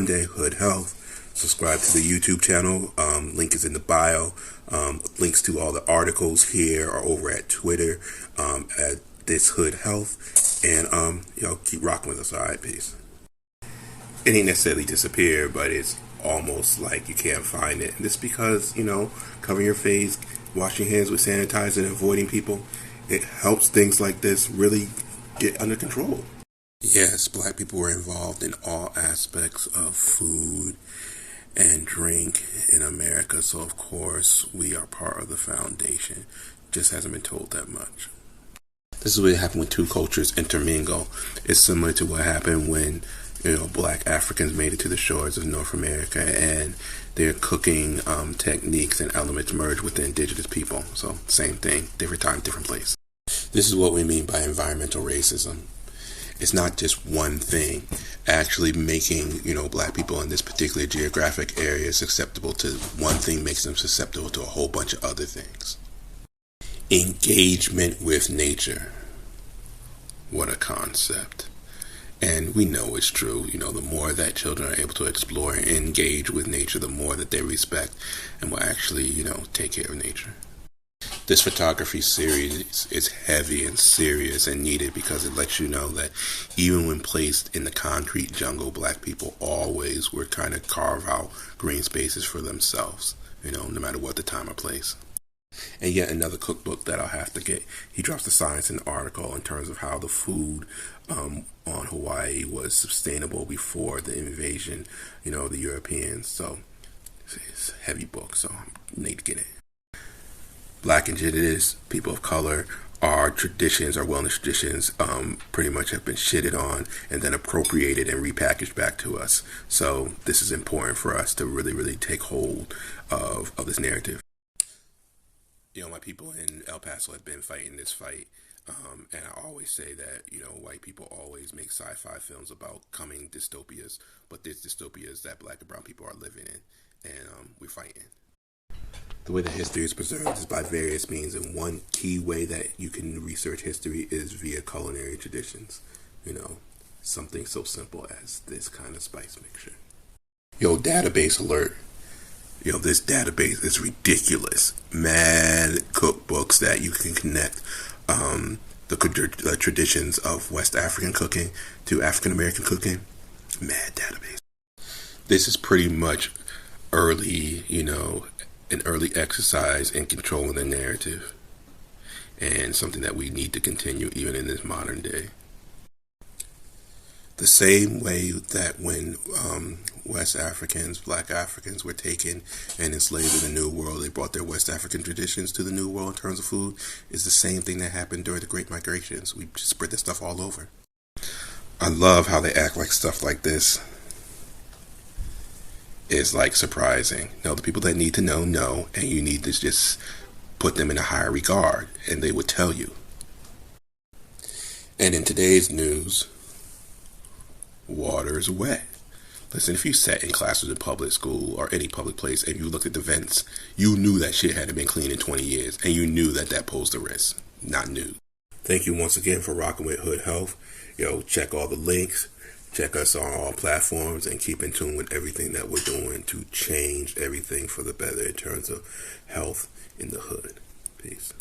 Monday, Hood Health. Subscribe to the YouTube channel. Link is in the bio. Links to all the articles here are over at Twitter at this Hood Health. And keep rocking with us. All right, peace. It ain't necessarily disappeared, but it's almost like you can't find it. And this because, covering your face, washing hands with sanitizer, and avoiding people, it helps things like this really get under control. Yes, black people were involved in all aspects of food and drink in America, so of course we are part of the foundation. Just hasn't been told that much. This is what happened when two cultures intermingle. It's similar to what happened when black Africans made it to the shores of North America and their cooking techniques and elements merged with the indigenous people. So same thing, different time, different place. This is what we mean by environmental racism. It's not just one thing. Actually making, black people in this particular geographic area susceptible to one thing makes them susceptible to a whole bunch of other things. Engagement with nature. What a concept. And we know it's true. The more that children are able to explore and engage with nature, the more that they respect and will actually, take care of nature. This photography series is heavy and serious and needed because it lets you know that even when placed in the concrete jungle, black people always were kind of carve out green spaces for themselves, no matter what the time or place. And yet another cookbook that I'll have to get. He drops the science in the article in terms of how the food on Hawaii was sustainable before the invasion, of the Europeans. So it's a heavy book, so I need to get it. Black indigenous people of color, our traditions, our wellness traditions, pretty much have been shitted on and then appropriated and repackaged back to us. So this is important for us to really, really take hold of this narrative. My people in El Paso have been fighting this fight. And I always say that, white people always make sci-fi films about coming dystopias, but there's dystopias that black and brown people are living in, and we're fighting. The way that history is preserved is by various means, and one key way that you can research history is via culinary traditions. Something so simple as this kind of spice mixture. Database alert. This database is ridiculous. Mad cookbooks that you can connect the traditions of West African cooking to African American cooking. Mad database. This is pretty much early, an early exercise in controlling the narrative, and something that we need to continue even in this modern day. The same way that when West Africans, black Africans were taken and enslaved in the New World, they brought their West African traditions to the New World in terms of food, is the same thing that happened during the Great Migrations. We just spread this stuff all over. I love how they act like stuff like this is like surprising. The people that need to know, and you need to just put them in a higher regard, and they would tell you. And in today's news, water's wet. Listen, if you sat in classes in public school or any public place and you looked at the vents, you knew that shit hadn't been cleaned in 20 years, and you knew that posed a risk. Not new. Thank you once again for rocking with Hood Health. Check all the links. Check us on all platforms and keep in tune with everything that we're doing to change everything for the better in terms of health in the hood. Peace.